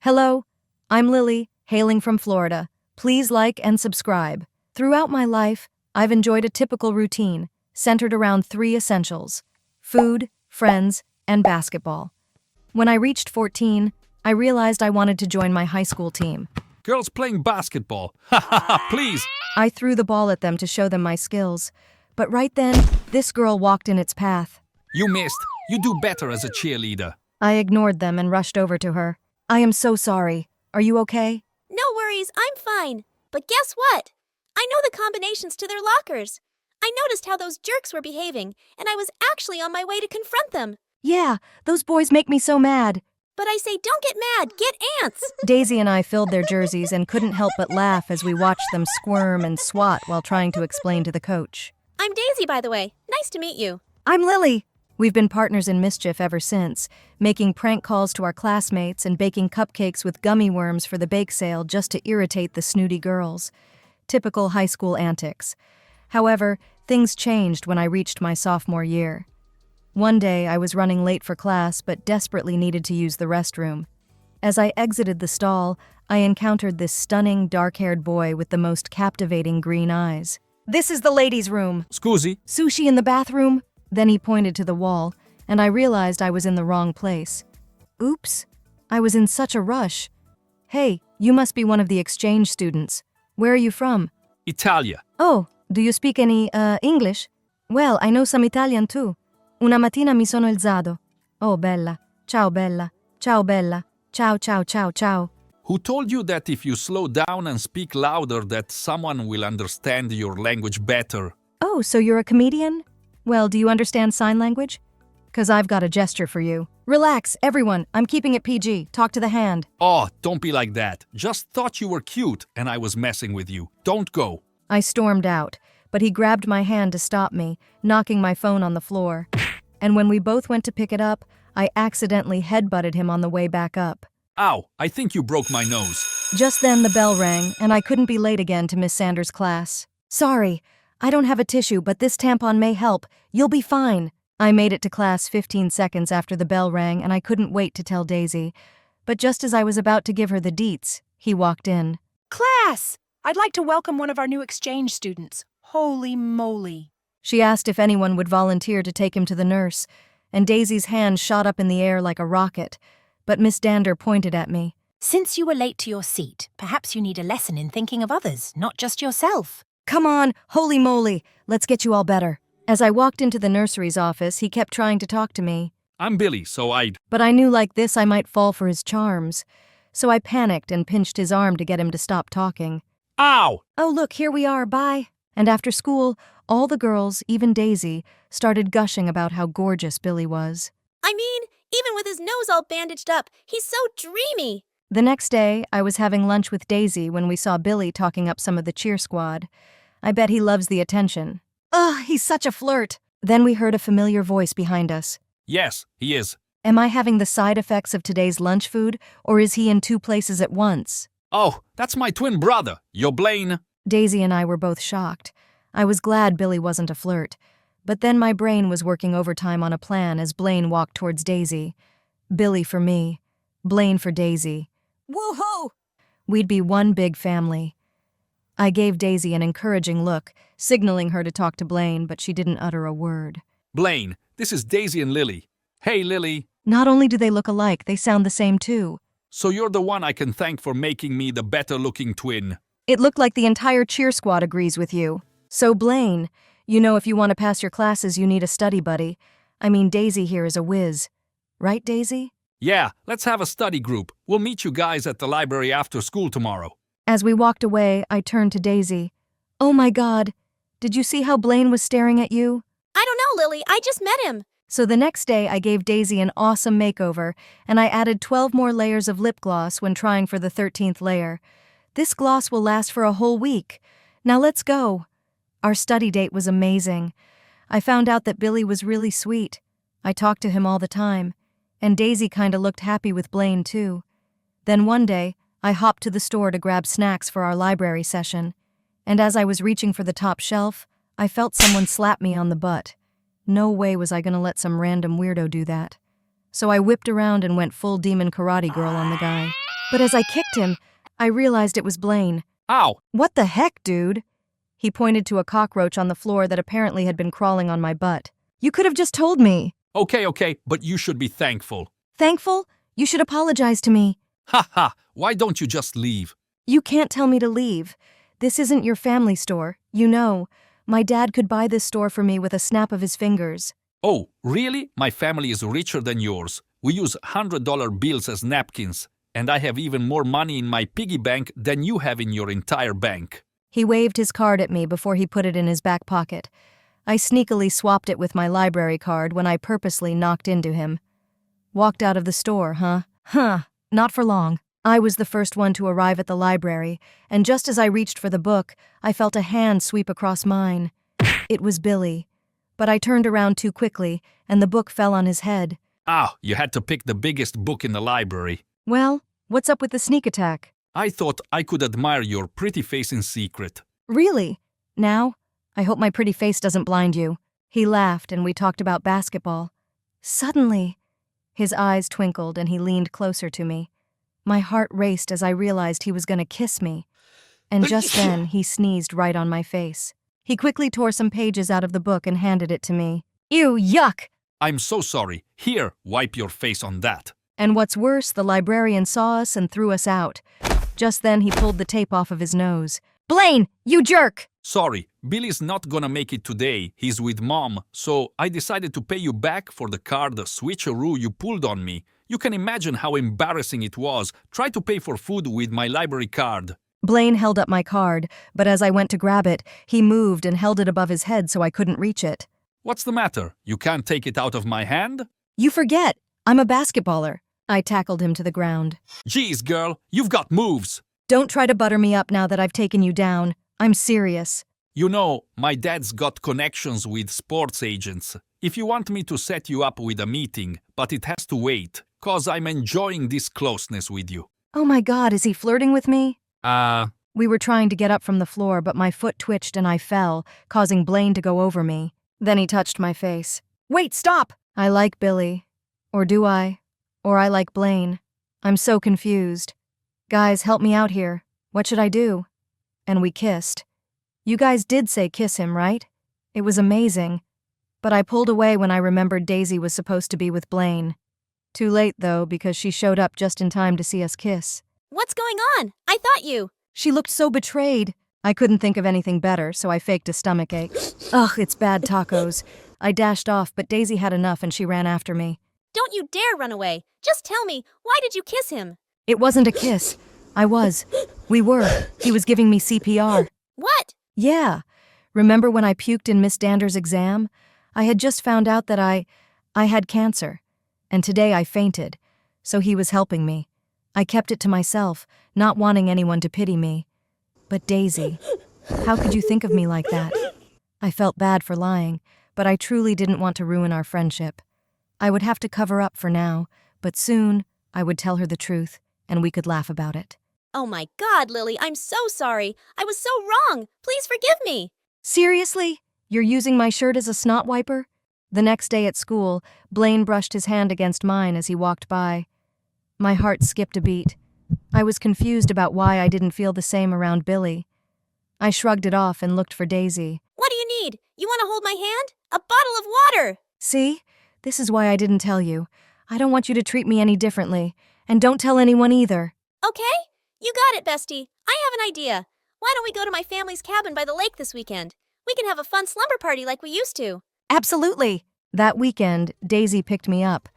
Hello, I'm Lily, hailing from Florida. Please like and subscribe. Throughout my life, I've enjoyed a typical routine, centered around 3 essentials: food, friends, and basketball. When I reached 14, I realized I wanted to join my high school team. Girls playing basketball. Ha ha ha, please. I threw the ball at them to show them my skills. But right then, this girl walked in its path. You missed. You do better as a cheerleader. I ignored them and rushed over to her. I am so sorry. Are you okay? No worries, I'm fine. But guess what? I know the combinations to their lockers. I noticed how those jerks were behaving, and I was actually on my way to confront them. Yeah, those boys make me so mad. But I say, don't get mad, get ants! Daisy and I filled their jerseys and couldn't help but laugh as we watched them squirm and swat while trying to explain to the coach. I'm Daisy, by the way. Nice to meet you. I'm Lily. We've been partners in mischief ever since, making prank calls to our classmates and baking cupcakes with gummy worms for the bake sale just to irritate the snooty girls. Typical high school antics. However, things changed when I reached my sophomore year. One day, I was running late for class but desperately needed to use the restroom. As I exited the stall, I encountered this stunning, dark-haired boy with the most captivating green eyes. "This is the ladies' room. Scusi? Sushi in the bathroom?" Then he pointed to the wall, and I realized I was in the wrong place. Oops, I was in such a rush. "Hey, you must be one of the exchange students. Where are you from?" Italia. "Oh, do you speak any, English?" "Well, I know some Italian too. Una mattina mi sono alzato. Oh, bella. Ciao, bella. Ciao, bella. Ciao, ciao, ciao, ciao." Who told you that if you slow down and speak louder that someone will understand your language better? "Oh, so you're a comedian? Well, do you understand sign language? 'Cause I've got a gesture for you." "Relax, everyone. I'm keeping it PG. Talk to the hand." Oh, don't be like that. Just thought you were cute and I was messing with you. Don't go. I stormed out, but he grabbed my hand to stop me, knocking my phone on the floor. And when we both went to pick it up, I accidentally headbutted him on the way back up. Ow, I think you broke my nose. Just then the bell rang, and I couldn't be late again to Miss Sanders' class. "Sorry, I don't have a tissue, but this tampon may help. You'll be fine." I made it to class 15 seconds after the bell rang, and I couldn't wait to tell Daisy. But just as I was about to give her the deets, he walked in. "Class! I'd like to welcome one of our new exchange students. Holy moly." She asked if anyone would volunteer to take him to the nurse, and Daisy's hand shot up in the air like a rocket. But Miss Dander pointed at me. "Since you were late to your seat, perhaps you need a lesson in thinking of others, not just yourself." "Come on, holy moly, let's get you all better." As I walked into the nursery's office, he kept trying to talk to me. I'm Billy, so I'd... But I knew like this I might fall for his charms. So I panicked and pinched his arm to get him to stop talking. Ow! "Oh, look, here we are, bye." And after school, all the girls, even Daisy, started gushing about how gorgeous Billy was. I mean, even with his nose all bandaged up, he's so dreamy. The next day, I was having lunch with Daisy when we saw Billy talking up some of the cheer squad. I bet he loves the attention. Ugh, he's such a flirt. Then we heard a familiar voice behind us. Yes, he is. Am I having the side effects of today's lunch food, or is he in 2 places at once? Oh, that's my twin brother. You're Blaine. Daisy and I were both shocked. I was glad Billy wasn't a flirt. But then my brain was working overtime on a plan as Blaine walked towards Daisy. Billy for me. Blaine for Daisy. Woohoo! We'd be one big family. I gave Daisy an encouraging look, signaling her to talk to Blaine, but she didn't utter a word. Blaine, this is Daisy and Lily. Hey, Lily. Not only do they look alike, they sound the same too. So you're the one I can thank for making me the better-looking twin. It looked like the entire cheer squad agrees with you. So Blaine, you know if you want to pass your classes, you need a study buddy. I mean, Daisy here is a whiz. Right, Daisy? Yeah, let's have a study group. We'll meet you guys at the library after school tomorrow. As we walked away, I turned to Daisy. "Oh my God, did you see how Blaine was staring at you?" I don't know, Lily, I just met him. So the next day, I gave Daisy an awesome makeover, and I added 12 more layers of lip gloss when trying for the 13th layer. This gloss will last for a whole week. Now let's go. Our study date was amazing. I found out that Billy was really sweet. I talked to him all the time, and Daisy kinda looked happy with Blaine too. Then one day, I hopped to the store to grab snacks for our library session, and as I was reaching for the top shelf, I felt someone slap me on the butt. No way was I gonna let some random weirdo do that. So I whipped around and went full demon karate girl on the guy. But as I kicked him, I realized it was Blaine. Ow! What the heck, dude? He pointed to a cockroach on the floor that apparently had been crawling on my butt. You could have just told me. Okay, but you should be thankful. Thankful? You should apologize to me. Ha ha! Why don't you just leave? You can't tell me to leave. This isn't your family store. You know, my dad could buy this store for me with a snap of his fingers. Oh, really? My family is richer than yours. We use $100 bills as napkins, and I have even more money in my piggy bank than you have in your entire bank. He waved his card at me before he put it in his back pocket. I sneakily swapped it with my library card when I purposely knocked into him. Walked out of the store, huh? Not for long. I was the first one to arrive at the library, and just as I reached for the book, I felt a hand sweep across mine. It was Billy. But I turned around too quickly, and the book fell on his head. Ah, you had to pick the biggest book in the library. Well, what's up with the sneak attack? I thought I could admire your pretty face in secret. Really? Now? I hope my pretty face doesn't blind you. He laughed and we talked about basketball. Suddenly, his eyes twinkled and he leaned closer to me. My heart raced as I realized he was going to kiss me. And just then, he sneezed right on my face. He quickly tore some pages out of the book and handed it to me. Ew, yuck! I'm so sorry. Here, wipe your face on that. And what's worse, the librarian saw us and threw us out. Just then, he pulled the tape off of his nose. Blaine, you jerk! Sorry, Billy's not gonna make it today. He's with Mom, so I decided to pay you back for the card switcheroo you pulled on me. You can imagine how embarrassing it was. Try to pay for food with my library card. Blaine held up my card, but as I went to grab it, he moved and held it above his head so I couldn't reach it. What's the matter? You can't take it out of my hand? You forget, I'm a basketballer. I tackled him to the ground. Geez, girl, you've got moves. Don't try to butter me up now that I've taken you down. I'm serious. You know, my dad's got connections with sports agents. If you want me to set you up with a meeting, but it has to wait, 'cause I'm enjoying this closeness with you. Oh my God, is he flirting with me? Uh, We were trying to get up from the floor, but my foot twitched and I fell, causing Blaine to go over me. Then he touched my face. Wait, stop! I like Billy. Or do I? Or I like Blaine. I'm so confused. Guys, help me out here. What should I do? And we kissed. You guys did say kiss him, right? It was amazing. But I pulled away when I remembered Daisy was supposed to be with Blaine. Too late, though, because she showed up just in time to see us kiss. What's going on? I thought you. She looked so betrayed. I couldn't think of anything better, so I faked a stomachache. Ugh, it's bad tacos. I dashed off, but Daisy had enough and she ran after me. Don't you dare run away. Just tell me, why did you kiss him? It wasn't a kiss. We were. He was giving me CPR. What? Yeah. Remember when I puked in Miss Dander's exam? I had just found out that I had cancer. And today I fainted. So he was helping me. I kept it to myself, not wanting anyone to pity me. But Daisy, how could you think of me like that? I felt bad for lying, but I truly didn't want to ruin our friendship. I would have to cover up for now, but soon I would tell her the truth, and we could laugh about it. Oh my God, Lily, I'm so sorry. I was so wrong. Please forgive me. Seriously? You're using my shirt as a snot wiper? The next day at school, Blaine brushed his hand against mine as he walked by. My heart skipped a beat. I was confused about why I didn't feel the same around Billy. I shrugged it off and looked for Daisy. What do you need? You want to hold my hand? A bottle of water. See? This is why I didn't tell you. I don't want you to treat me any differently. And don't tell anyone either. Okay? You got it, bestie. I have an idea. Why don't we go to my family's cabin by the lake this weekend? We can have a fun slumber party like we used to. Absolutely! That weekend, Daisy picked me up.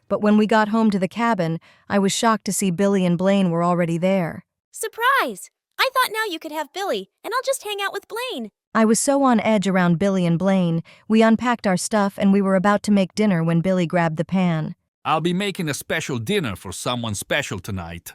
But when we got home to the cabin, I was shocked to see Billy and Blaine were already there. Surprise! I thought now you could have Billy, and I'll just hang out with Blaine. I was so on edge around Billy and Blaine, we unpacked our stuff and we were about to make dinner when Billy grabbed the pan. I'll be making a special dinner for someone special tonight.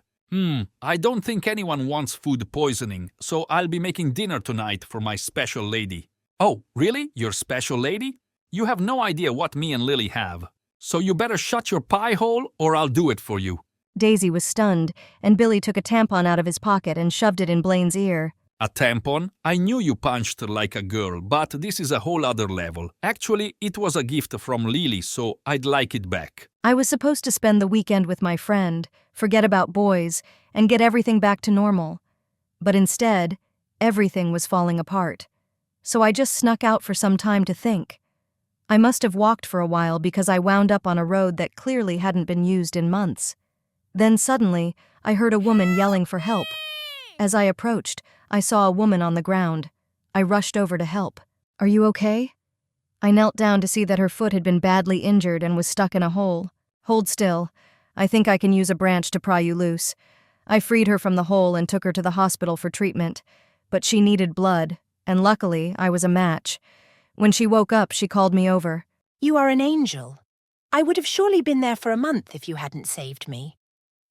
I don't think anyone wants food poisoning, so I'll be making dinner tonight for my special lady. Oh, really? Your special lady? You have no idea what me and Lily have. So you better shut your pie hole or I'll do it for you. Daisy was stunned, and Billy took a tampon out of his pocket and shoved it in Blaine's ear. A tampon? I knew you punched like a girl, but this is a whole other level. Actually, it was a gift from Lily, so I'd like it back. I was supposed to spend the weekend with my friend, forget about boys, and get everything back to normal. But instead, everything was falling apart. So I just snuck out for some time to think. I must have walked for a while because I wound up on a road that clearly hadn't been used in months. Then suddenly, I heard a woman yelling for help. As I approached, I saw a woman on the ground. I rushed over to help. "Are you okay?" I knelt down to see that her foot had been badly injured and was stuck in a hole. "Hold still. I think I can use a branch to pry you loose." I freed her from the hole and took her to the hospital for treatment. But she needed blood, and luckily, I was a match. When she woke up, she called me over. You are an angel. I would have surely been there for a month if you hadn't saved me.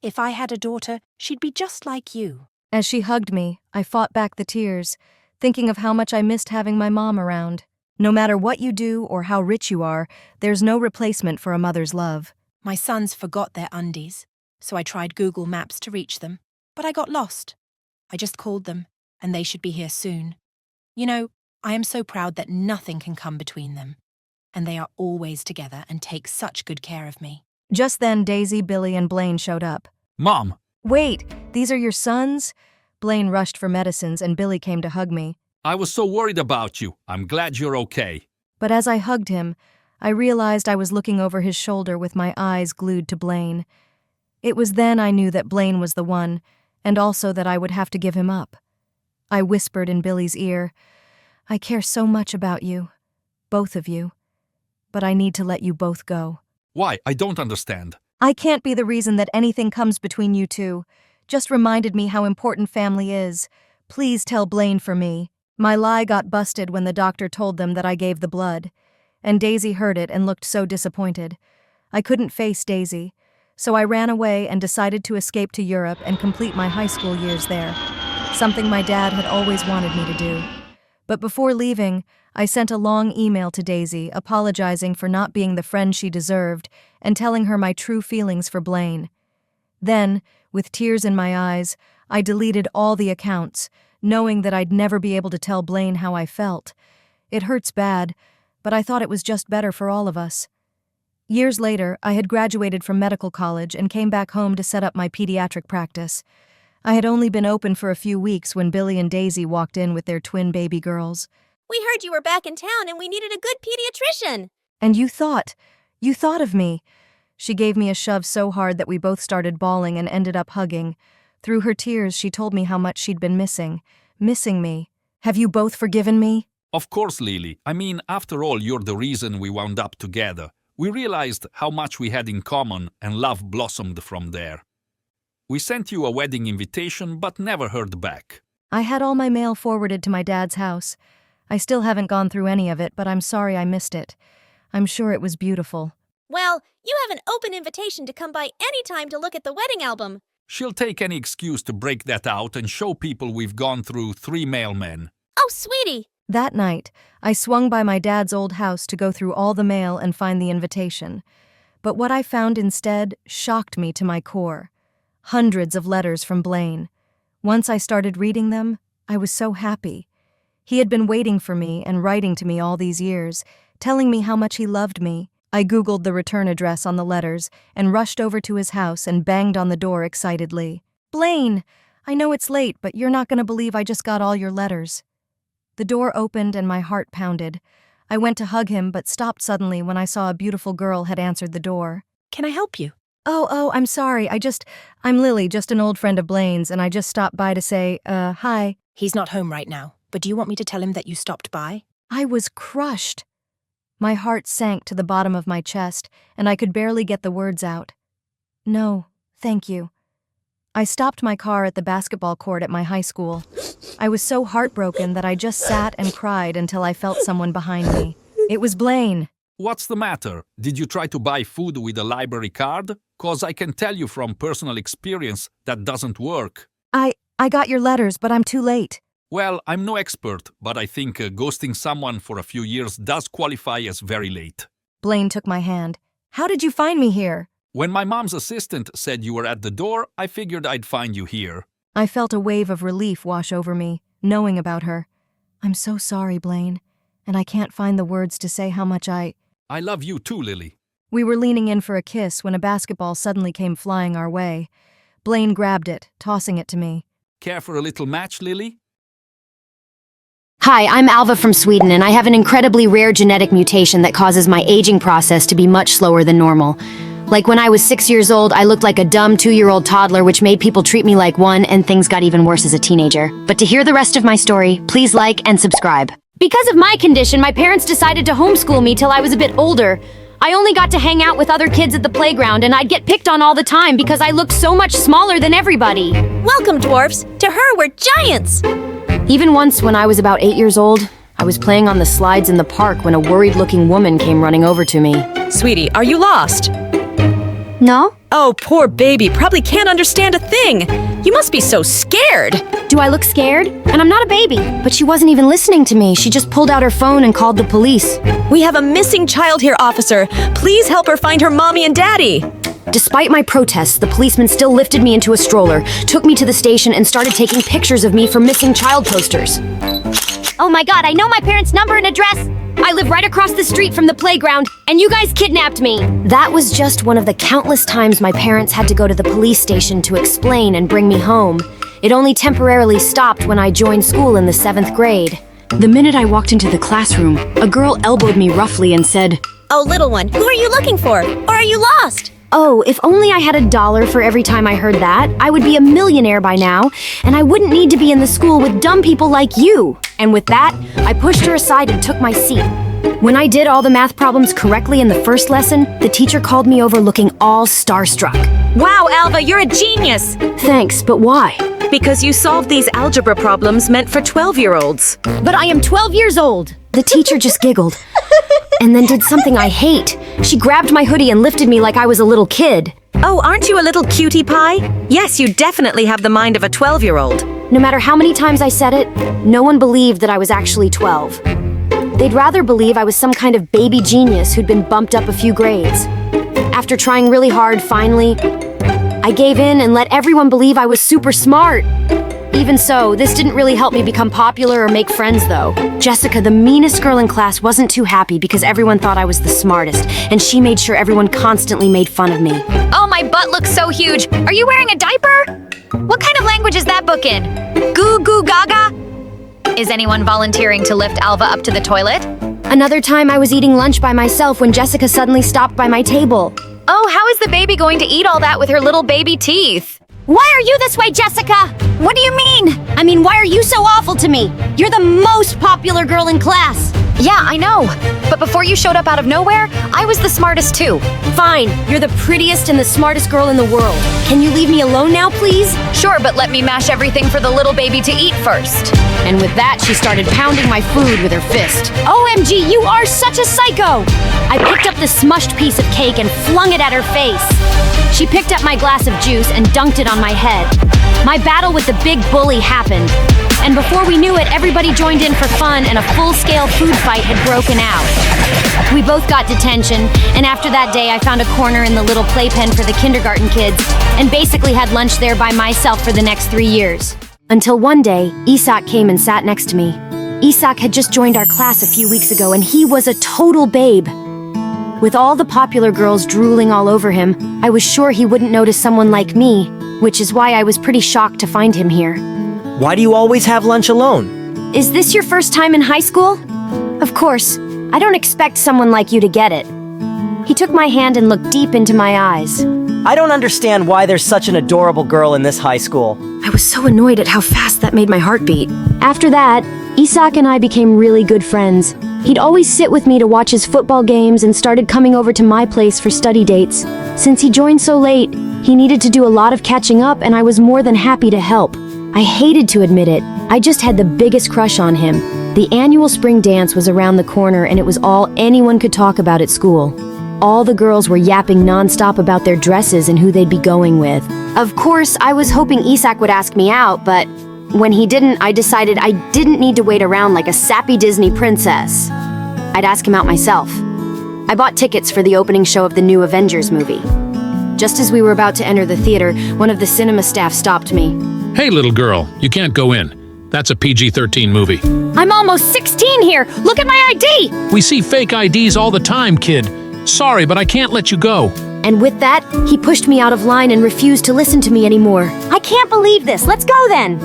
If I had a daughter, she'd be just like you. As she hugged me, I fought back the tears, thinking of how much I missed having my mom around. No matter what you do or how rich you are, there's no replacement for a mother's love. My sons forgot their undies, so I tried Google Maps to reach them, but I got lost. I just called them, and they should be here soon. You know, I am so proud that nothing can come between them, and they are always together and take such good care of me. Just then, Daisy, Billy, and Blaine showed up. Mom! "Wait, these are your sons?" Blaine rushed for medicines and Billy came to hug me. I was so worried about you. I'm glad you're okay. But as I hugged him, I realized I was looking over his shoulder with my eyes glued to Blaine. It was then I knew that Blaine was the one, and also that I would have to give him up. I whispered in Billy's ear, "I care so much about you, both of you, but I need to let you both go." Why? I don't understand. "I can't be the reason that anything comes between you two. Just reminded me how important family is. Please tell Blaine for me." My lie got busted when the doctor told them that I gave the blood, and Daisy heard it and looked so disappointed. I couldn't face Daisy, so I ran away and decided to escape to Europe and complete my high school years there, something my dad had always wanted me to do. But before leaving, I sent a long email to Daisy apologizing for not being the friend she deserved and telling her my true feelings for Blaine. Then, with tears in my eyes, I deleted all the accounts, knowing that I'd never be able to tell Blaine how I felt. It hurts bad, but I thought it was just better for all of us. Years later, I had graduated from medical college and came back home to set up my pediatric practice. I had only been open for a few weeks when Billy and Daisy walked in with their twin baby girls. We heard you were back in town and we needed a good pediatrician. "And you thought of me." She gave me a shove so hard that we both started bawling and ended up hugging. Through her tears, she told me how much she'd been missing me. "Have you both forgiven me?" Of course, Lily. I mean, after all, you're the reason we wound up together. We realized how much we had in common and love blossomed from there. We sent you a wedding invitation but never heard back. I had all my mail forwarded to my dad's house. I still haven't gone through any of it, but I'm sorry I missed it. I'm sure it was beautiful. Well, you have an open invitation to come by any time to look at the wedding album. She'll take any excuse to break that out and show people we've gone through 3 mailmen. Oh, sweetie! That night, I swung by my dad's old house to go through all the mail and find the invitation. But what I found instead shocked me to my core. Hundreds of letters from Blaine. Once I started reading them, I was so happy. He had been waiting for me and writing to me all these years, telling me how much he loved me. I Googled the return address on the letters and rushed over to his house and banged on the door excitedly. "Blaine, I know it's late, but you're not going to believe I just got all your letters." The door opened and my heart pounded. I went to hug him but stopped suddenly when I saw a beautiful girl had answered the door. Can I help you? Oh, I'm sorry. I'm Lily, just an old friend of Blaine's, and I just stopped by to say, hi." He's not home right now, but do you want me to tell him that you stopped by? I was crushed. My heart sank to the bottom of my chest, and I could barely get the words out. "No, thank you." I stopped my car at the basketball court at my high school. I was so heartbroken that I just sat and cried until I felt someone behind me. It was Blaine. What's the matter? Did you try to buy food with a library card? 'Cause I can tell you from personal experience that doesn't work. I got your letters, but I'm too late. Well, I'm no expert, but I think ghosting someone for a few years does qualify as very late. Blaine took my hand. "How did you find me here?" When my mom's assistant said you were at the door, I figured I'd find you here. I felt a wave of relief wash over me. knowing about her. I'm so sorry, Blaine, and I can't find the words to say how much I love you too, Lily. We were leaning in for a kiss when a basketball suddenly came flying our way. Blaine grabbed it, tossing it to me. Care for a little match, Lily? Hi, I'm Alva from Sweden, and I have an incredibly rare genetic mutation that causes my aging process to be much slower than normal. Like when I was 6 years old, I looked like a dumb 2-year-old toddler, which made people treat me like one, and things got even worse as a teenager. But to hear the rest of my story, please like and subscribe. Because of my condition, my parents decided to homeschool me till I was a bit older. I only got to hang out with other kids at the playground, and I'd get picked on all the time because I looked so much smaller than everybody. Welcome, dwarfs. To her, we're giants. Even once, when I was about 8 years old, I was playing on the slides in the park when a worried-looking woman came running over to me. Sweetie, are you lost? No? Oh, poor baby, probably can't understand a thing. You must be so scared. Do I look scared? And I'm not a baby. But she wasn't even listening to me. She just pulled out her phone and called the police. We have a missing child here, officer. Please help her find her mommy and daddy. Despite my protests, the policeman still lifted me into a stroller, took me to the station, and started taking pictures of me for missing child posters. Oh my god, I know my parents' number and address! I live right across the street from the playground, and you guys kidnapped me! That was just one of the countless times my parents had to go to the police station to explain and bring me home. It only temporarily stopped when I joined school in the 7th grade. The minute I walked into the classroom, a girl elbowed me roughly and said, Oh, little one, who are you looking for? Or are you lost? Oh, if only I had $1 for every time I heard that, I would be a millionaire by now, and I wouldn't need to be in the school with dumb people like you. And with that, I pushed her aside and took my seat. When I did all the math problems correctly in the first lesson, the teacher called me over looking all starstruck. Wow, Alva, you're a genius. Thanks, but why? Because you solved these algebra problems meant for 12-year-olds. But I am 12 years old. The teacher just giggled. And then did something I hate. She grabbed my hoodie and lifted me like I was a little kid. Oh, aren't you a little cutie pie? Yes, you definitely have the mind of a 12-year-old. No matter how many times I said it, no one believed that I was actually 12. They'd rather believe I was some kind of baby genius who'd been bumped up a few grades. After trying really hard, finally, I gave in and let everyone believe I was super smart. Even so, this didn't really help me become popular or make friends, though. Jessica, the meanest girl in class, wasn't too happy because everyone thought I was the smartest, and she made sure everyone constantly made fun of me. Oh, my butt looks so huge. Are you wearing a diaper? What kind of language is that book in? Goo goo gaga? Is anyone volunteering to lift Alva up to the toilet? Another time I was eating lunch by myself when Jessica suddenly stopped by my table. Oh, how is the baby going to eat all that with her little baby teeth? Why are you this way, Jessica? What do you mean? I mean, why are you so awful to me? You're the most popular girl in class. Yeah, I know. But before you showed up out of nowhere, I was the smartest too. Fine, you're the prettiest and the smartest girl in the world. Can you leave me alone now, please? Sure, but let me mash everything for the little baby to eat first. And with that, she started pounding my food with her fist. OMG, you are such a psycho! I picked up the smushed piece of cake and flung it at her face. She picked up my glass of juice and dunked it on my head. My battle with the big bully happened. And before we knew it, everybody joined in for fun and a full-scale food fight had broken out. We both got detention, and after that day I found a corner in the little playpen for the kindergarten kids and basically had lunch there by myself for the next 3 years. Until one day, Isak came and sat next to me. Isak had just joined our class a few weeks ago and he was a total babe. With all the popular girls drooling all over him, I was sure he wouldn't notice someone like me, which is why I was pretty shocked to find him here. Why do you always have lunch alone? Is this your first time in high school? Of course, I don't expect someone like you to get it. He took my hand and looked deep into my eyes. I don't understand why there's such an adorable girl in this high school. I was so annoyed at how fast that made my heart beat. After that, Isak and I became really good friends. He'd always sit with me to watch his football games and started coming over to my place for study dates. Since he joined so late, he needed to do a lot of catching up and I was more than happy to help. I hated to admit it, I just had the biggest crush on him. The annual spring dance was around the corner and it was all anyone could talk about at school. All the girls were yapping nonstop about their dresses and who they'd be going with. Of course, I was hoping Isak would ask me out, but when he didn't, I decided I didn't need to wait around like a sappy Disney princess. I'd ask him out myself. I bought tickets for the opening show of the new Avengers movie. Just as we were about to enter the theater, one of the cinema staff stopped me. Hey, little girl, you can't go in. That's a PG-13 movie. I'm almost 16 here. Look at my ID. We see fake IDs all the time, kid. Sorry, but I can't let you go. And with that, he pushed me out of line and refused to listen to me anymore. I can't believe this. Let's go then.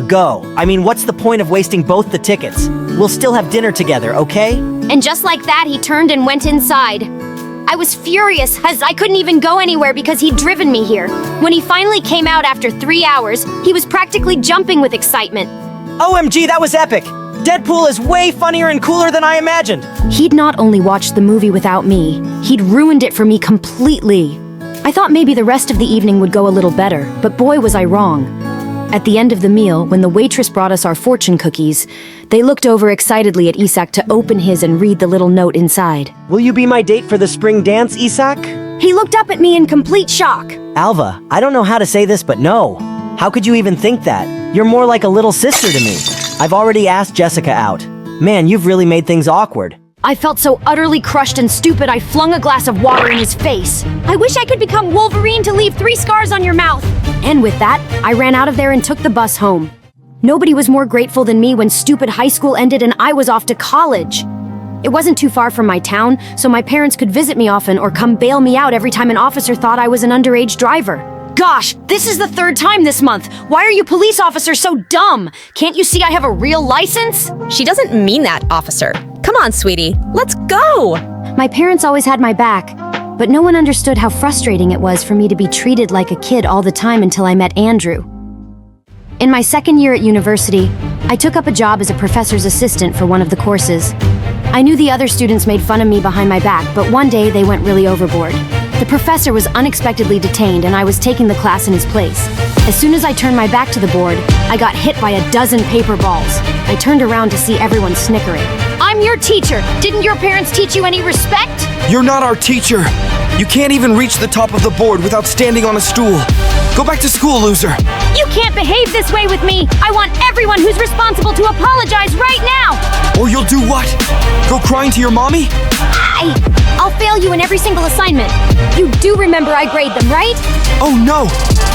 Go. I mean, what's the point of wasting both the tickets? We'll still have dinner together, okay? And just like that, he turned and went inside. I was furious as I couldn't even go anywhere because he'd driven me here. When he finally came out after 3 hours, he was practically jumping with excitement. OMG, that was epic! Deadpool is way funnier and cooler than I imagined! He'd not only watched the movie without me, he'd ruined it for me completely. I thought maybe the rest of the evening would go a little better, but boy was I wrong. At the end of the meal, when the waitress brought us our fortune cookies, they looked over excitedly at Isak to open his and read the little note inside. Will you be my date for the spring dance, Isak? He looked up at me in complete shock. Alva, I don't know how to say this, but no. How could you even think that? You're more like a little sister to me. I've already asked Jessica out. Man, you've really made things awkward. I felt so utterly crushed and stupid I flung a glass of water in his face. I wish I could become Wolverine to leave 3 scars on your mouth. And with that, I ran out of there and took the bus home. Nobody was more grateful than me when stupid high school ended and I was off to college. It wasn't too far from my town, so my parents could visit me often or come bail me out every time an officer thought I was an underage driver. Gosh, this is the 3rd time this month. Why are you police officers so dumb? Can't you see I have a real license? She doesn't mean that, officer. Come on, sweetie. Let's go! My parents always had my back, but no one understood how frustrating it was for me to be treated like a kid all the time until I met Andrew. In my 2nd year at university, I took up a job as a professor's assistant for one of the courses. I knew the other students made fun of me behind my back, but one day they went really overboard. The professor was unexpectedly detained and I was taking the class in his place. As soon as I turned my back to the board, I got hit by a dozen paper balls. I turned around to see everyone snickering. I'm your teacher! Didn't your parents teach you any respect? You're not our teacher! You can't even reach the top of the board without standing on a stool! Go back to school, loser! You can't behave this way with me! I want everyone who's responsible to apologize right now! Or you'll do what? Go crying to your mommy? I'll fail you in every single assignment. You do remember I grade them, right? Oh no!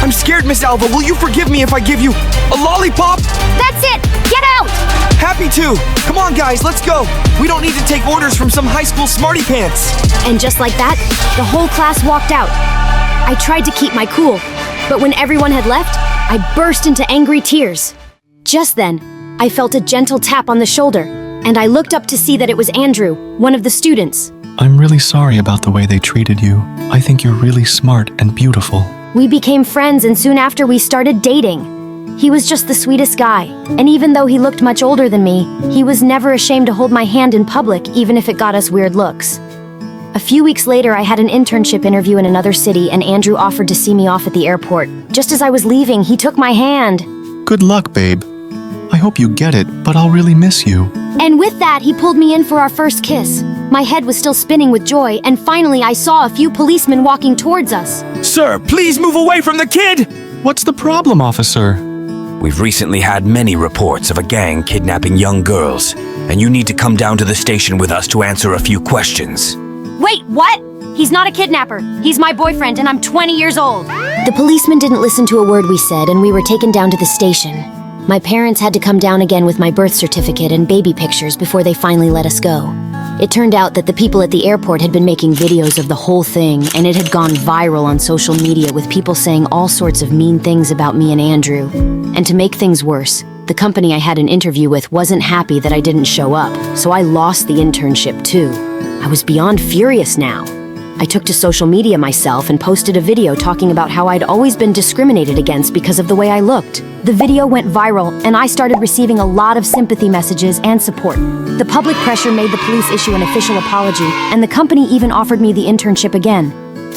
I'm scared, Miss Alva. Will you forgive me if I give you a lollipop? That's it! Get out! Happy to! Come on, guys, let's go! We don't need to take orders from some high school smarty pants! And just like that, the whole class walked out. I tried to keep my cool, but when everyone had left, I burst into angry tears. Just then, I felt a gentle tap on the shoulder, and I looked up to see that it was Andrew, one of the students. I'm really sorry about the way they treated you. I think you're really smart and beautiful. We became friends, and soon after we started dating. He was just the sweetest guy, and even though he looked much older than me, he was never ashamed to hold my hand in public, even if it got us weird looks. A few weeks later, I had an internship interview in another city, and Andrew offered to see me off at the airport. Just as I was leaving, he took my hand. Good luck, babe. I hope you get it, but I'll really miss you. And with that, he pulled me in for our first kiss. My head was still spinning with joy, and finally I saw a few policemen walking towards us. Sir, please move away from the kid! What's the problem, officer? We've recently had many reports of a gang kidnapping young girls, and you need to come down to the station with us to answer a few questions. Wait, what? He's not a kidnapper. He's my boyfriend, and I'm 20 years old. The policeman didn't listen to a word we said, and we were taken down to the station. My parents had to come down again with my birth certificate and baby pictures before they finally let us go. It turned out that the people at the airport had been making videos of the whole thing, and it had gone viral on social media with people saying all sorts of mean things about me and Andrew. And to make things worse, the company I had an interview with wasn't happy that I didn't show up, so I lost the internship too. I was beyond furious now. I took to social media myself and posted a video talking about how I'd always been discriminated against because of the way I looked. The video went viral, and I started receiving a lot of sympathy messages and support. The public pressure made the police issue an official apology, and the company even offered me the internship again.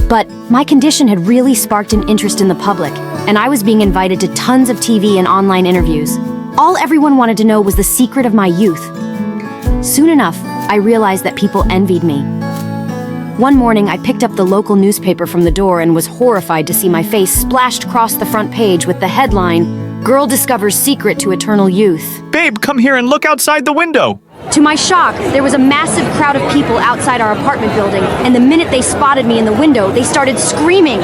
But my condition had really sparked an interest in the public, and I was being invited to tons of TV and online interviews. All everyone wanted to know was the secret of my youth. Soon enough, I realized that people envied me. One morning, I picked up the local newspaper from the door and was horrified to see my face splashed across the front page with the headline, "Girl Discovers Secret to Eternal Youth." Babe, come here and look outside the window. To my shock, there was a massive crowd of people outside our apartment building, and the minute they spotted me in the window, they started screaming.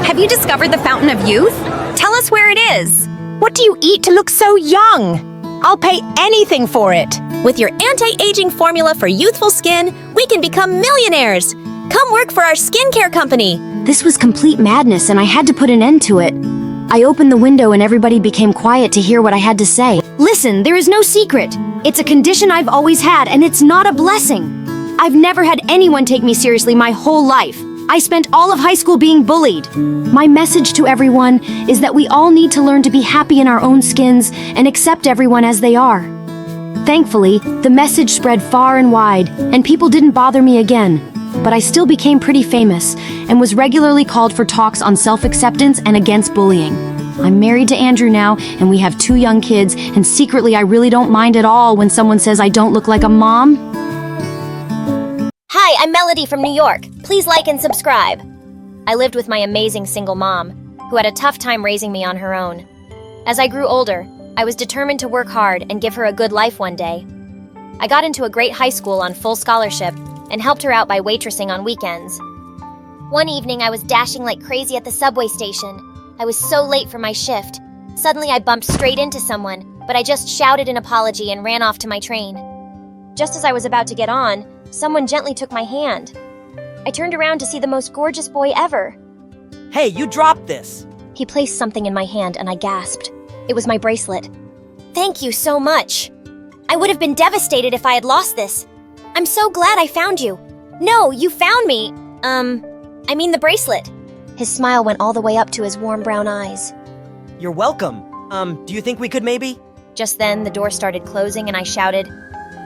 Have you discovered the Fountain of Youth? Tell us where it is. What do you eat to look so young? I'll pay anything for it. With your anti-aging formula for youthful skin, we can become millionaires. Come work for our skincare company. This was complete madness and I had to put an end to it. I opened the window and everybody became quiet to hear what I had to say. Listen, there is no secret. It's a condition I've always had and it's not a blessing. I've never had anyone take me seriously my whole life. I spent all of high school being bullied. My message to everyone is that we all need to learn to be happy in our own skins and accept everyone as they are. Thankfully, the message spread far and wide, and people didn't bother me again. But I still became pretty famous and was regularly called for talks on self-acceptance and against bullying. I'm married to Andrew now, and we have 2 young kids, and secretly I really don't mind at all when someone says I don't look like a mom. Hi, I'm Melody from New York. Please like and subscribe. I lived with my amazing single mom, who had a tough time raising me on her own. As I grew older, I was determined to work hard and give her a good life one day. I got into a great high school on full scholarship and helped her out by waitressing on weekends. One evening, I was dashing like crazy at the subway station. I was so late for my shift. Suddenly, I bumped straight into someone, but I just shouted an apology and ran off to my train. Just as I was about to get on, someone gently took my hand. I turned around to see the most gorgeous boy ever. Hey, you dropped this! He placed something in my hand and I gasped. It was my bracelet. Thank you so much. I would have been devastated if I had lost this. I'm so glad I found you. No, you found me. I mean the bracelet. His smile went all the way up to his warm brown eyes. You're welcome. Do you think we could maybe? Just then, the door started closing and I shouted,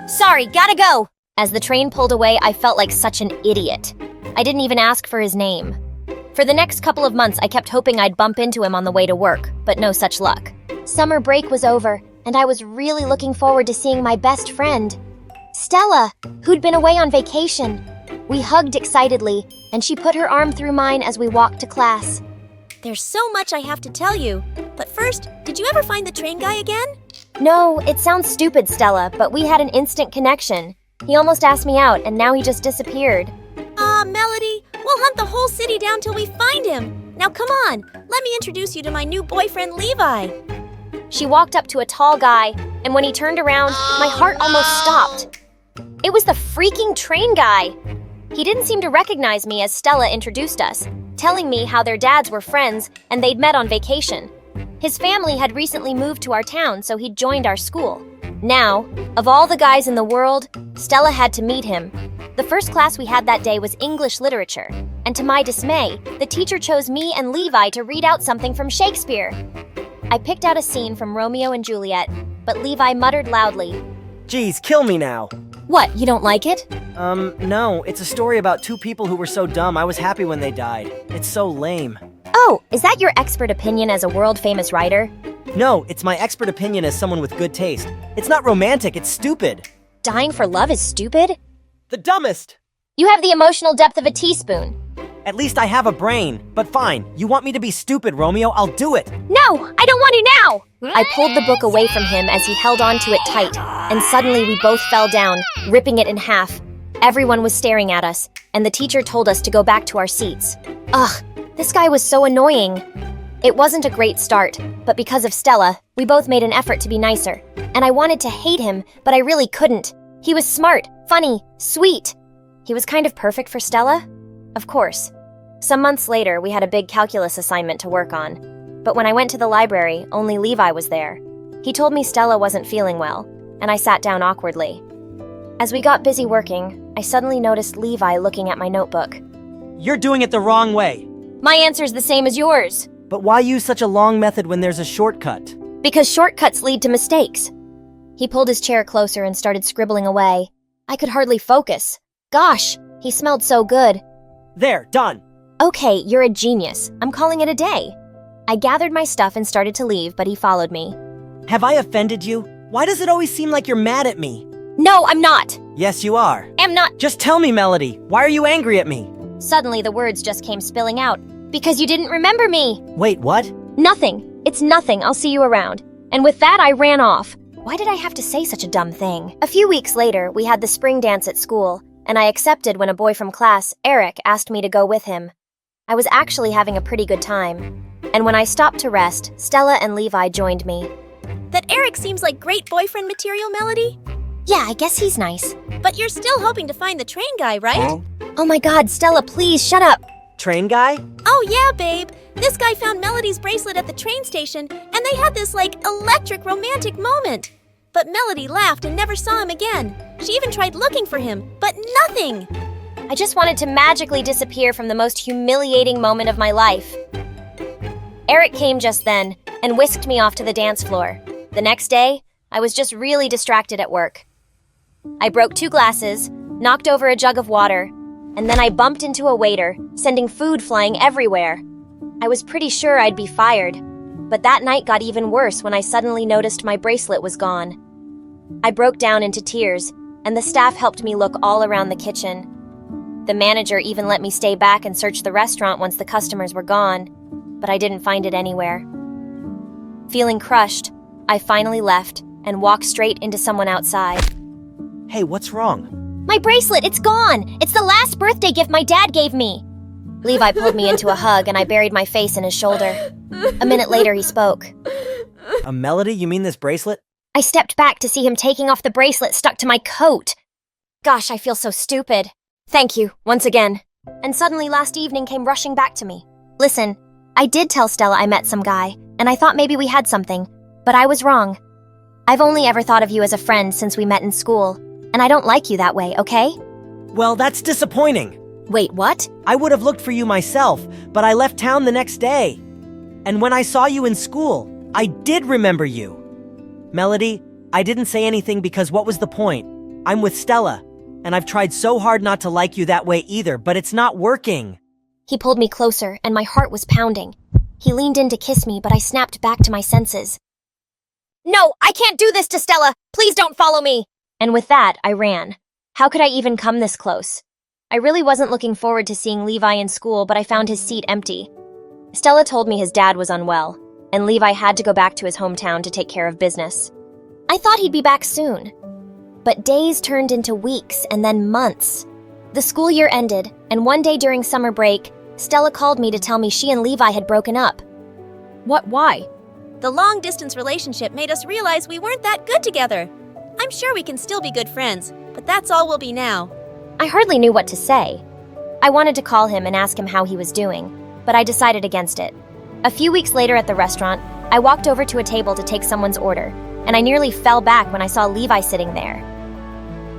"Sorry, gotta go!" As the train pulled away, I felt like such an idiot. I didn't even ask for his name. For the next couple of months, I kept hoping I'd bump into him on the way to work, but no such luck. Summer break was over, and I was really looking forward to seeing my best friend, Stella, who'd been away on vacation. We hugged excitedly, and she put her arm through mine as we walked to class. There's so much I have to tell you. But first, did you ever find the train guy again? No, it sounds stupid, Stella, but we had an instant connection. He almost asked me out, and now he just disappeared. Melody, we'll hunt the whole city down till we find him. Now come on, let me introduce you to my new boyfriend, Levi. She walked up to a tall guy, and when he turned around, my heart almost stopped. It was the freaking train guy. He didn't seem to recognize me as Stella introduced us, telling me how their dads were friends and they'd met on vacation. His family had recently moved to our town, so he'd joined our school. Now, of all the guys in the world, Stella had to meet him. The first class we had that day was English literature, and to my dismay, the teacher chose me and Levi to read out something from Shakespeare. I picked out a scene from Romeo and Juliet, but Levi muttered loudly, Geez, kill me now. "What, you don't like it?" No, it's a story about 2 people who were so dumb I was happy when they died. It's so lame. Oh, is that your expert opinion as a world-famous writer? No, it's my expert opinion as someone with good taste. It's not romantic, it's stupid. Dying for love is stupid? The dumbest! You have the emotional depth of a teaspoon. At least I have a brain. But fine, you want me to be stupid, Romeo, I'll do it. No, I don't want to now! I pulled the book away from him as he held on to it tight, and suddenly we both fell down, ripping it in half. Everyone was staring at us, and the teacher told us to go back to our seats. Ugh, this guy was so annoying. It wasn't a great start, but because of Stella, we both made an effort to be nicer. And I wanted to hate him, but I really couldn't. He was smart, funny, sweet. He was kind of perfect for Stella? Of course. Some months later, we had a big calculus assignment to work on. But when I went to the library, only Levi was there. He told me Stella wasn't feeling well, and I sat down awkwardly. As we got busy working, I suddenly noticed Levi looking at my notebook. You're doing it the wrong way. My answer's the same as yours. But why use such a long method when there's a shortcut? Because shortcuts lead to mistakes. He pulled his chair closer and started scribbling away. I could hardly focus. Gosh, he smelled so good. There, done. Okay, you're a genius. I'm calling it a day. I gathered my stuff and started to leave, but he followed me. Have I offended you? Why does it always seem like you're mad at me? No, I'm not. Yes, you are. I'm not. Just tell me, Melody. Why are you angry at me? Suddenly, the words just came spilling out. Because you didn't remember me. Wait, what? Nothing. It's nothing. I'll see you around. And with that, I ran off. Why did I have to say such a dumb thing? A few weeks later, we had the spring dance at school, and I accepted when a boy from class, Eric, asked me to go with him. I was actually having a pretty good time. And when I stopped to rest, Stella and Levi joined me. That But Eric seems like great boyfriend material, Melody. Yeah, I guess he's nice. But you're still hoping to find the train guy, right? Oh my god, Stella, please, shut up. Train guy? Oh yeah, babe. This guy found Melody's bracelet at the train station, and they had this, electric romantic moment. But Melody laughed and never saw him again. She even tried looking for him, but nothing. I just wanted to magically disappear from the most humiliating moment of my life. Eric came just then and whisked me off to the dance floor. The next day, I was just really distracted at work. I broke 2 glasses, knocked over a jug of water, and then I bumped into a waiter, sending food flying everywhere. I was pretty sure I'd be fired, but that night got even worse when I suddenly noticed my bracelet was gone. I broke down into tears, and the staff helped me look all around the kitchen. The manager even let me stay back and search the restaurant once the customers were gone, but I didn't find it anywhere. Feeling crushed, I finally left and walked straight into someone outside. Hey, what's wrong? My bracelet, it's gone! It's the last birthday gift my dad gave me! Levi pulled me into a hug and I buried my face in his shoulder. A minute later, he spoke. A Melody? You mean this bracelet? I stepped back to see him taking off the bracelet stuck to my coat. Gosh, I feel so stupid. Thank you, once again. And suddenly last evening came rushing back to me. Listen, I did tell Stella I met some guy, and I thought maybe we had something, but I was wrong. I've only ever thought of you as a friend since we met in school, and I don't like you that way, okay? Well, that's disappointing. Wait, what? I would have looked for you myself, but I left town the next day. And when I saw you in school, I did remember you. Melody, I didn't say anything because what was the point? I'm with Stella, and I've tried so hard not to like you that way either, but it's not working. He pulled me closer, and my heart was pounding. He leaned in to kiss me, but I snapped back to my senses. No, I can't do this to Stella! Please don't follow me! And with that, I ran. How could I even come this close? I really wasn't looking forward to seeing Levi in school, but I found his seat empty. Stella told me his dad was unwell, and Levi had to go back to his hometown to take care of business. I thought he'd be back soon. But days turned into weeks and then months. The school year ended, and one day during summer break, Stella called me to tell me she and Levi had broken up. What? Why? The long-distance relationship made us realize we weren't that good together. I'm sure we can still be good friends, but that's all we'll be now. I hardly knew what to say. I wanted to call him and ask him how he was doing, but I decided against it. A few weeks later at the restaurant, I walked over to a table to take someone's order, and I nearly fell back when I saw Levi sitting there.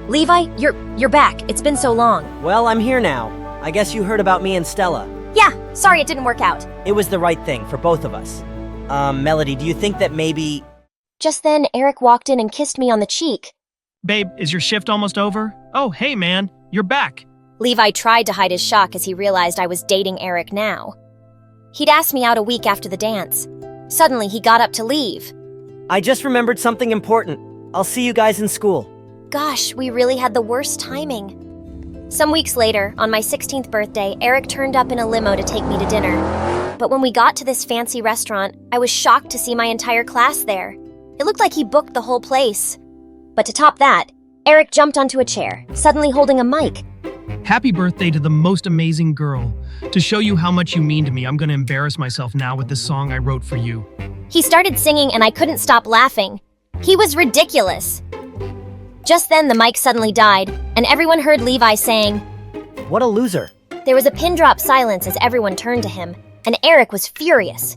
Levi, you're back. It's been so long. Well, I'm here now. I guess you heard about me and Stella. Yeah, sorry it didn't work out. It was the right thing for both of us. Melody, do you think that maybe... Just then, Eric walked in and kissed me on the cheek. Babe, is your shift almost over? Oh, hey man, you're back. Levi tried to hide his shock as he realized I was dating Eric now. He'd asked me out a week after the dance. Suddenly, he got up to leave. I just remembered something important. I'll see you guys in school. Gosh, we really had the worst timing. Some weeks later, on my 16th birthday, Eric turned up in a limo to take me to dinner. But when we got to this fancy restaurant, I was shocked to see my entire class there. It looked like he booked the whole place. But to top that, Eric jumped onto a chair, suddenly holding a mic. Happy birthday to the most amazing girl. To show you how much you mean to me, I'm gonna embarrass myself now with this song I wrote for you. He started singing and I couldn't stop laughing. He was ridiculous. Just then, the mic suddenly died, and everyone heard Levi saying, "What a loser." There was a pin-drop silence as everyone turned to him, and Eric was furious.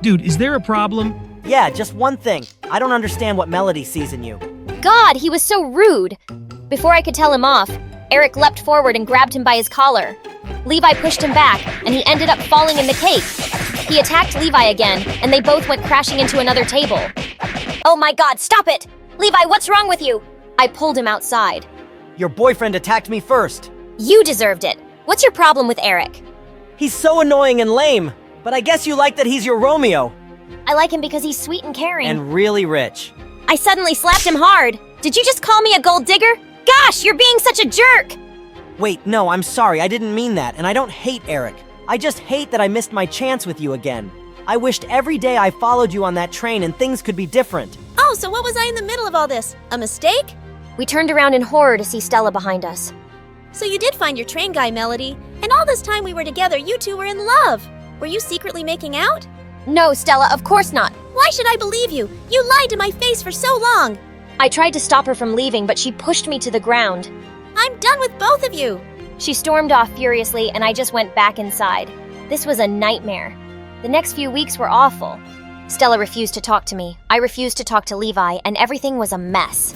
Dude, is there a problem? Yeah, just one thing. I don't understand what Melody sees in you. God, he was so rude. Before I could tell him off, Eric leapt forward and grabbed him by his collar. Levi pushed him back, and he ended up falling in the cake. He attacked Levi again, and they both went crashing into another table. Oh my God, stop it! Levi, what's wrong with you? I pulled him outside. Your boyfriend attacked me first. You deserved it. What's your problem with Eric? He's so annoying and lame, but I guess you like that he's your Romeo. I like him because he's sweet and caring. And really rich. I suddenly slapped him hard. Did you just call me a gold digger? Gosh, you're being such a jerk! Wait, no, I'm sorry, I didn't mean that, and I don't hate Eric. I just hate that I missed my chance with you again. I wished every day I followed you on that train and things could be different. Oh, so what was I in the middle of all this? A mistake? We turned around in horror to see Stella behind us. So you did find your train guy, Melody, and all this time we were together, you two were in love. Were you secretly making out? No, Stella, of course not. Why should I believe you? You lied to my face for so long. I tried to stop her from leaving, but she pushed me to the ground. I'm done with both of you. She stormed off furiously, and I just went back inside. This was a nightmare. The next few weeks were awful. Stella refused to talk to me. I refused to talk to Levi, and everything was a mess.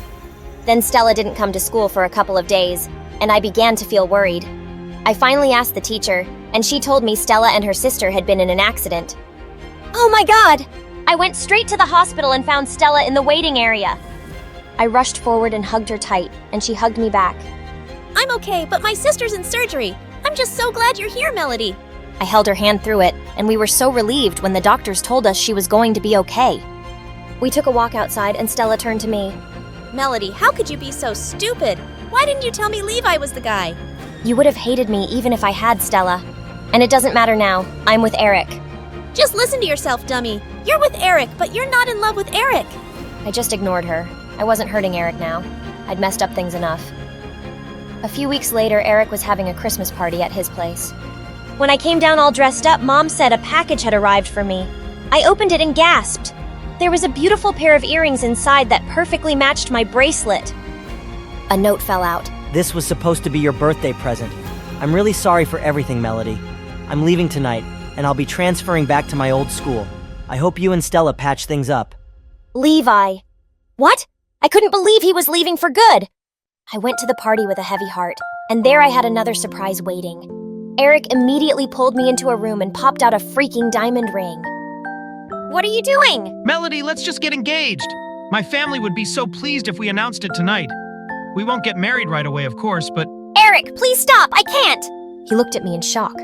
Then Stella didn't come to school for a couple of days, and I began to feel worried. I finally asked the teacher, and she told me Stella and her sister had been in an accident. Oh my God! I went straight to the hospital and found Stella in the waiting area. I rushed forward and hugged her tight, and she hugged me back. I'm okay, but my sister's in surgery. I'm just so glad you're here, Melody. I held her hand through it, and we were so relieved when the doctors told us she was going to be okay. We took a walk outside, and Stella turned to me. Melody, how could you be so stupid? Why didn't you tell me Levi was the guy? You would have hated me even if I had, Stella. And it doesn't matter now. I'm with Eric. Just listen to yourself, dummy. You're with Eric, but you're not in love with Eric. I just ignored her. I wasn't hurting Eric now. I'd messed up things enough. A few weeks later, Eric was having a Christmas party at his place. When I came down all dressed up, Mom said a package had arrived for me. I opened it and gasped. There was a beautiful pair of earrings inside that perfectly matched my bracelet. A note fell out. This was supposed to be your birthday present. I'm really sorry for everything, Melody. I'm leaving tonight, and I'll be transferring back to my old school. I hope you and Stella patch things up. Levi. What? I couldn't believe he was leaving for good. I went to the party with a heavy heart, and there I had another surprise waiting. Eric immediately pulled me into a room and popped out a freaking diamond ring. What are you doing? Melody, let's just get engaged. My family would be so pleased if we announced it tonight. We won't get married right away, of course, but... Eric, please stop! I can't! He looked at me in shock.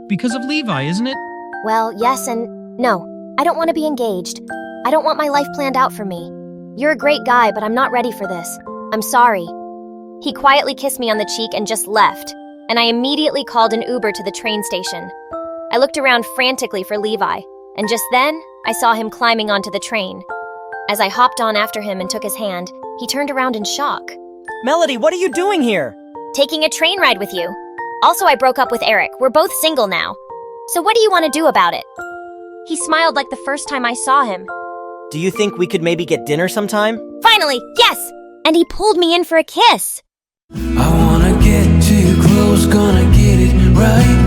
Because of Levi, isn't it? Well, yes and no. I don't want to be engaged. I don't want my life planned out for me. You're a great guy, but I'm not ready for this. I'm sorry. He quietly kissed me on the cheek and just left, and I immediately called an Uber to the train station. I looked around frantically for Levi, and just then, I saw him climbing onto the train. As I hopped on after him and took his hand, he turned around in shock. Melody, what are you doing here? Taking a train ride with you. Also, I broke up with Eric. We're both single now. So what do you want to do about it? He smiled like the first time I saw him. Do you think we could maybe get dinner sometime? Finally, yes! And he pulled me in for a kiss. I wanna get too close, gonna get it right.